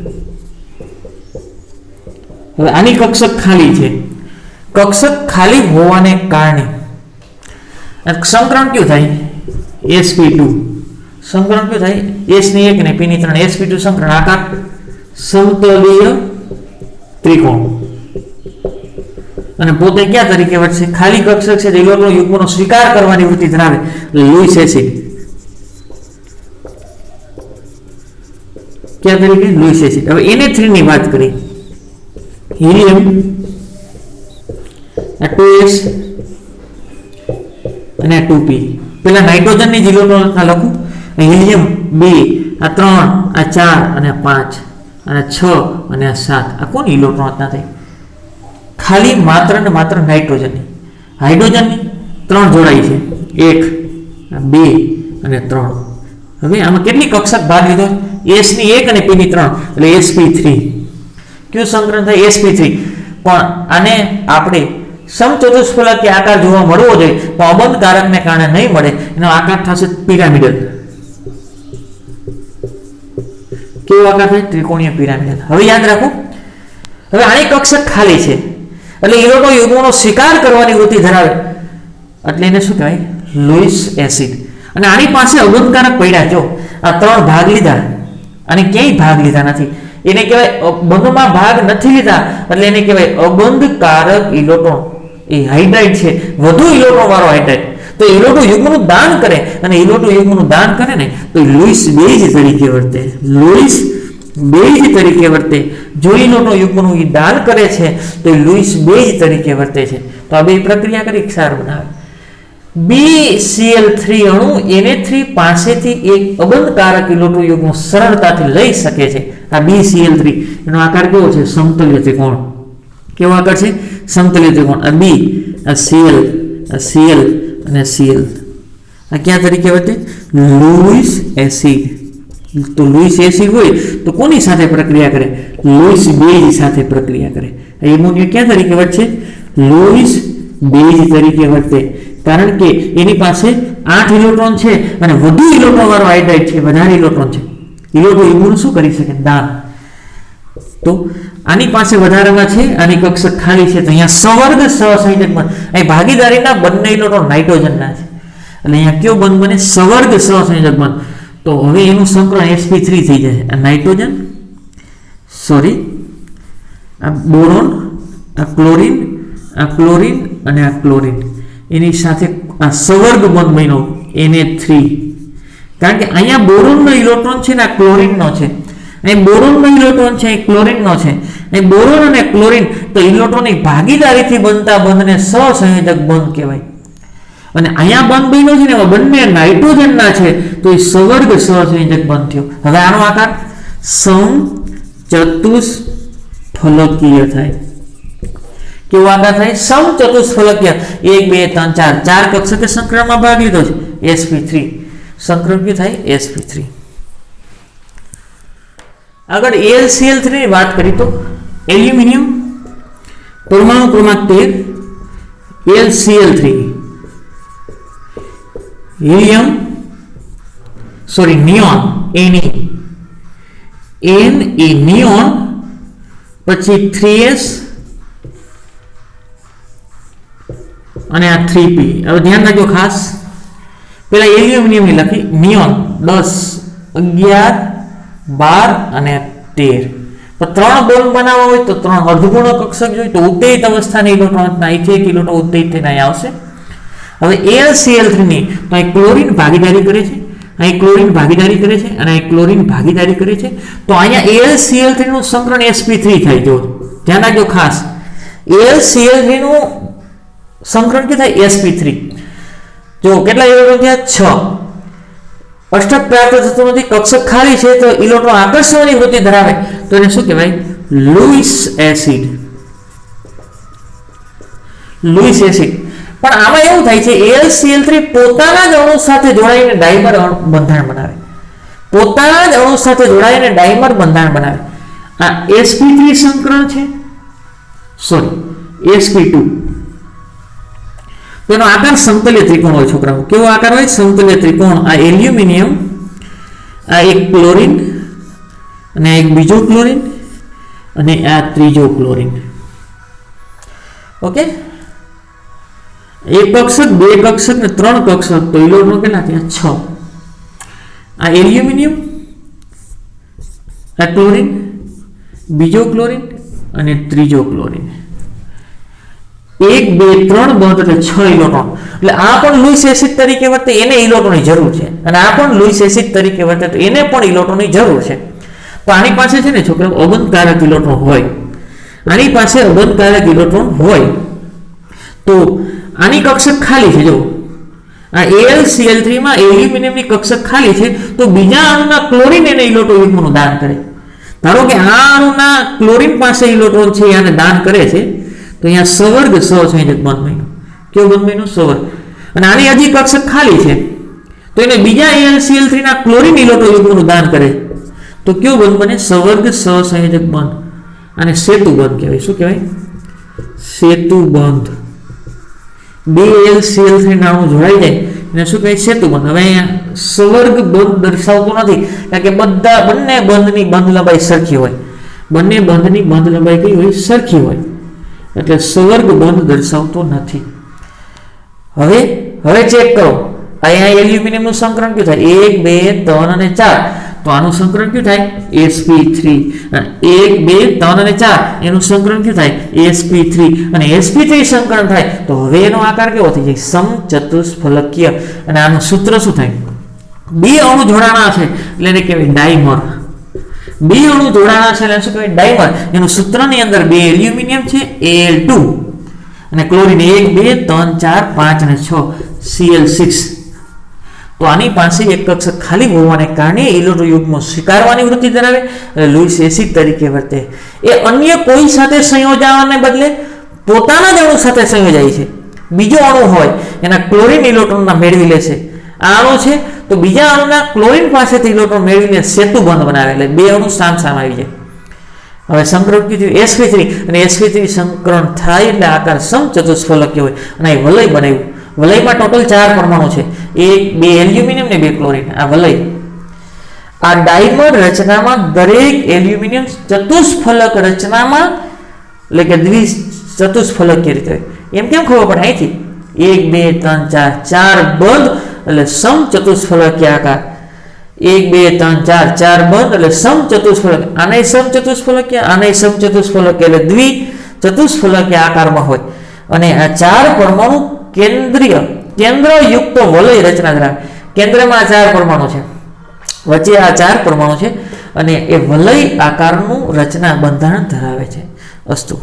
હવે આની કક્ષક ખાલી છે. કક્ષક ખાલી હોવાને કારણે સંકરણ કેવું થાય? sp2 સંકરણ કેવું થાય? s ની 1 ને p ની 3 sp2 સંકરણ, આકાર સમતલીય ત્રિકોણ. અને પોતે ક્યાં તરીકે વર્તશે? ખાલી કક્ષક છે, ઇલેક્ટ્રોન યુગ્મનો સ્વીકાર કરવાની વૃત્તિ ધરાવે લુઈસ એસિડ. ક્યાં તરીકે? Louis acid. હવે Na3 ની વાત કરી. હિલિયમ, આ 2s અને આ 2p. પેલા નાઇટ્રોજનની ઇલેક્ટ્રોન રચના લખું. હિલિયમ 2, આ 3, આ 4 અને 5 અને 6 અને આ 7. આ કોની ઇલેક્ટ્રોન રચના થઈ? ખાલી માત્ર ને માત્ર નાઇટ્રોજનની. હાઇડ્રોજનની 3 જોડાઈ છે, 1, 2 અને 3. હવે આમાં કેટલી કક્ષક ભાગ લીધો? s ની 1 અને p ની 3 એટલે sp3. કયું સંકરણ થાય? sp3. પણ આને આપણે સમચતુષ્ફલકીય આકાર જોવા મળવો જોઈએ તો અબંધ કારકને કારણે નહીં મળે, એનો આકાર થશે પિરામિડલ. કેવો આકાર થાય? ત્રિકોણીય પિરામિડલ. હવે યાદ રાખો, હવે આની કક્ષક ખાલી છે એટલે ઇલેક્ટ્રોન યુગ્મનો સ્વીકાર કરવાની વૃત્તિ ધરાવે એટલે એને શું કહેવાય? Louis acid. અને આની પાસે અબંધ કારક પડ્યા. જો આ 3 ભાગ લીધા અને ક્યાંય ભાગ લીધા નથી, એને કહેવાય બંધમાં ભાગ નથી લીધા એટલે એને કહેવાય અબંધ કારક ઇલેક્ટ્રોન. એ હાઇડ્રાઇડ છે, વધુ ઇલેક્ટ્રોન વાળો હાઇડ્રાઇડ. તો ઇલેક્ટ્રોન યુગ્મનું દાન કરે અને ઇલેક્ટ્રોન યુગ્મનું દાન કરે ને તો લુઈસ બેઝ તરીકે વર્તે. લુઈસ બેઝ તરીકે વર્તે. જો ઇલેક્ટ્રોન યુગ્મનું દાન કરે છે તો લુઈસ બેઝ તરીકે વર્તે છે. તો આ બે પ્રક્રિયા કરી ક્ષાર બનાવે. BCl3 અણુ Na3 પાસેથી એક અબંધકારક ઇલેક્ટ્રોન યુગ્મ સરળતાથી લઈ શકે છે. આ BCl3 એનો આકાર કેવો છે? સમતલ્ય ત્રિકોણ. કેવો આકાર છે? સમતલ્ય ત્રિકોણ. આ B, આ Cl, આ Cl અને Cl આ ક્યાં તરીકે વર્તે? લुईस એસિડ. તો લुईस એસિડ હોય તો કોની સાથે પ્રક્રિયા કરે? લुईस બેઝ સાથે પ્રક્રિયા કરે. એમોનિયા ક્યાં તરીકે વર્તે? લुईस બેઝ તરીકે વર્તે. કારણ કે એની પાસે 8 ઇલેક્ટ્રોન છે અને વધુ ઇલેક્ટ્રોન વાળો હાઇડ્રાઇડ છે, વધારે ઇલેક્ટ્રોન છે. ઇલેક્ટ્રોન યુગ્મ શું કરી શકે? દાન. તો આની પાસે વધારામાં છે, આની કક્ષક ખાલી છે, તો અહીંયા સવર્ગ સહસંયોજક બંધ. અહીં ભાગીદારીના બંને ઇલેક્ટ્રોન નાઇટ્રોજનના છે અને અહીંયા કયો બંધ બને? સવર્ગ સહસંયોજક બંધ. તો હવે એનું સંકરણ sp3 થઈ જશે. આ નાઇટ્રોજન, સોરી, આ બોરોન, આ ક્લોરીન અને આ ક્લોરીન એની સાથે આ સવર્ગ બંધ બન્યો Na3. કારણ કે અહીંયા બોરોનનો ઇલેક્ટ્રોન છે ને આ ક્લોરીનનો છે. અહીં બોરોનનો ઇલેક્ટ્રોન છે, અહીં ક્લોરીનનો છે. અહીં બોરોન અને ક્લોરીન તો ઇલેક્ટ્રોનની ભાગીદારીથી બનતા બંધને સહસંયોજક બંધ કહેવાય. અને અહીંયા બંધ બન્યો છે ને એમાં બંને નાઇટ્રોજનના છે તો એ સવર્ગ સહસંયોજક બંધ થયો. હવે આનો આકાર સમચતુષ્ફલકીય થાય. કેવો આકાર થાય? સમચતુષ્ફલકીય. 1 2 3 4 ચાર કક્ષકે સંકરણમાં ભાગ લીધો છે. sp3 સંકરણ ક્યું થાય? sp3. આગળ AlCl3 ની વાત કરી તો એલ્યુમિનિયમ પરમાણુ ક્રમાંક 13 AlCl3 helium neon Ne neon પછી 3s અને આ 3p. હવે ધ્યાન રાખજો ખાસ, પેલા એલ્યુમિનિયમ ની લખી નિયોન 10 11 12 અને 13. તો 3 બોન્ડ બનાવવા હોય તો 3 અર્ધપૂર્ણ કક્ષક જોઈએ તો ઉત્તેજિત અવસ્થાની ઇલેક્ટ્રોન અહીંથી એક ઇલેક્ટ્રોન ઉત્તેજિત થઈને અહીં આવશે. હવે AlCl3 ની તો અહીં ક્લોરીન ભાગીદારી કરે છે, અહીં ક્લોરીન ભાગીદારી કરે છે અને અહીં ક્લોરીન ભાગીદારી કરે છે. તો અહીંયા AlCl3 નું સંકરણ sp3 થાય. જો ધ્યાન રાખજો ખાસ, AlCl3 નું સંકરણ કે થાય sp3. જો કેટલા ઇલેક્ટ્રોન થયા? 6. અષ્ટક પ્રાપ્ત થતું નથી, કક્ષક ખાલી છે તો ઇલેક્ટ્રોન આકર્ષણની વૃત્તિ ધરાવે તો એને શું કહેવાય? લुईस એસિડ. લुईस એસિડ. પણ આમાં એવું થાય છે AlCl3 પોતાના જ અણુ સાથે જોડાઈને ડાઈમર બંધારણ બનાવે. પોતાના જ અણુ સાથે જોડાઈને ડાઈમર બંધારણ બનાવે. આ sp3 સંકરણ છે, સોરી sp2. તેનો આકાર સમતલ્ય ત્રિકોણ હોય છોકરાઓ. કેવો આકાર હોય? સમતલ્ય ત્રિકોણ. આ એલ્યુમિનિયમ, આ એક ક્લોરીન અને એક બીજો ક્લોરીન અને આ ત્રીજો ક્લોરીન. ઓકે, એક કક્ષક, બે કક્ષક ને 3 કક્ષક તો ઇલેક્ટ્રોન કેટલા થયા? 6. આ એલ્યુમિનિયમ, આ ક્લોરીન, બીજો ક્લોરીન અને ત્રીજો ક્લોરીન. 1 2 3 બંધ એટલે 6 ઇલેક્ટ્રોન. એટલે આ પણ લुईस એસિડ તરીકે વર્તે, એને ઇલેક્ટ્રોનની જરૂર છે. અને આ પણ લुईस એસિડ તરીકે વર્તે તો એને પણ ઇલેક્ટ્રોનની જરૂર છે. તો આની પાસે છે ને છોકરાઓ અબંધકારક ઇલેક્ટ્રોન હોય, આની પાસે અબંધકારક ઇલેક્ટ્રોન હોય તો આની કક્ષક ખાલી છે. જો આ AlCl3 માં એલ્યુમિનિયમની કક્ષક ખાલી છે તો બીજા અણુના ક્લોરીન એને ઇલેક્ટ્રોન યુગ્મનું દાન કરે. ધારો કે આ અણુના ક્લોરીન પાસે ઇલેક્ટ્રોન છે, આને દાન કરે છે તો અહીંયા સવર્ગ સહસંયોજક બંધ બન્યો. કેવો બંધ બન્યો? સવર્ગ. અને આની હજી કક્ષક ખાલી છે તો એને બીજા AlCl3 ના ક્લોરીન ઇલેક્ટ્રોન યુગ્મનું દાન કરે તો કેવો બંધ બને? સવર્ગ સહસંયોજક બંધ. અને સેતુ બંધ કહેવાય. શું કહેવાય? સેતુ બંધ. બે AlCl3 ના અણુ જોડાઈ જાય એને શું કહેવાય? સેતુ બંધ. હવે અહીંયા સવર્ગ બંધ દર્શાવતો નથી કારણ કે બંને બંધની બંધ લંબાઈ સરખી હોય. બંને બંધની બંધ લંબાઈ કઈ હોય? સરખી હોય. એટલે સવર્ગ બંધ દર્શાવતો નથી. હવે ચેક કરો, અહીંયા એલ્યુમિનિયમનું સંકરણ ક્યું થાય? 1 2 3 અને 4. તો આનું સંકરણ ક્યું થાય? sp3. 1 2 3 અને 4 એનું સંકરણ ક્યું થાય? sp3. અને sp3 સંકરણ થાય તો હવે એનો આકાર કેવો થઈ જાય? સમચતુષ્ફલકીય. અને આનું સૂત્ર શું થાય? બે અણુ જોડાણા છે એટલે એને કહેવાય ડાઈમર. બે અણુ જોડાણા છે એટલે શું કહેવાય? ડાઈમર. એનું સૂત્રની અંદર બે એલ્યુમિનિયમ છે Al2 અને ક્લોરીન 1 2 3 4 5 અને 6 Cl6 તો આની પાસે એક કક્ષક ખાલી હોવાને કારણે ઇલેક્ટ્રોન યુગ્મ સ્વીકારવાની વૃત્તિ ધરાવે અને લुईस એસિડ તરીકે વર્તે એ અન્ય કોઈ સાથે સંયોજવાને બદલે પોતાના જ અણુ સાથે સંયોજાય છે બીજો અણુ હોય એના ક્લોરીન ઇલેક્ટ્રોનના મેળવી લેશે આ અણુ છે તો બીજા અણુના ક્લોરીન પાસેથી ઇલેક્ટ્રોન મેળવીને સેતુ બંધ બનાવે એટલે બે અણુ સામસામે આવી જાય હવે સંકરણ કીધું sp3 અને sp3 સંકરણ થાય એટલે આકાર સમચતુષ્ફલકીય હોય અને એ વલય બનાવ્યું વલયમાં ટોટલ 4 પરમાણુ છે 1 2 એલ્યુમિનિયમ ને 2 ક્લોરીન આ વલય આ ડાયમંડ રચનામાં દરેક એલ્યુમિનિયમ ચતુષ્ફલક રચનામાં એટલે કે દ્વિચતુષ્ફલકીય રીતે એમ કેમ ખબર પડે અહીંથી 1 2 3 4 4 બંધ એટલે સમચતુષ્ફલકીય આકાર 1 2 3 4 4 બંધ એટલે સમચતુષ્ફલક આને સમચતુષ્ફલકીય આને સમચતુષ્ફલકીય એટલે દ્વિચતુષ્ફલકીય આકારમાં હોય અને આ 4 પરમાણુ કેન્દ્રયુક્ત વલય રચના ધરાવે કેન્દ્રમાં 4 પરમાણુ છે વચ્ચે આ 4 પરમાણુ છે અને એ વલય આકારનું રચના બંધારણ ધરાવે છે અસ્તુ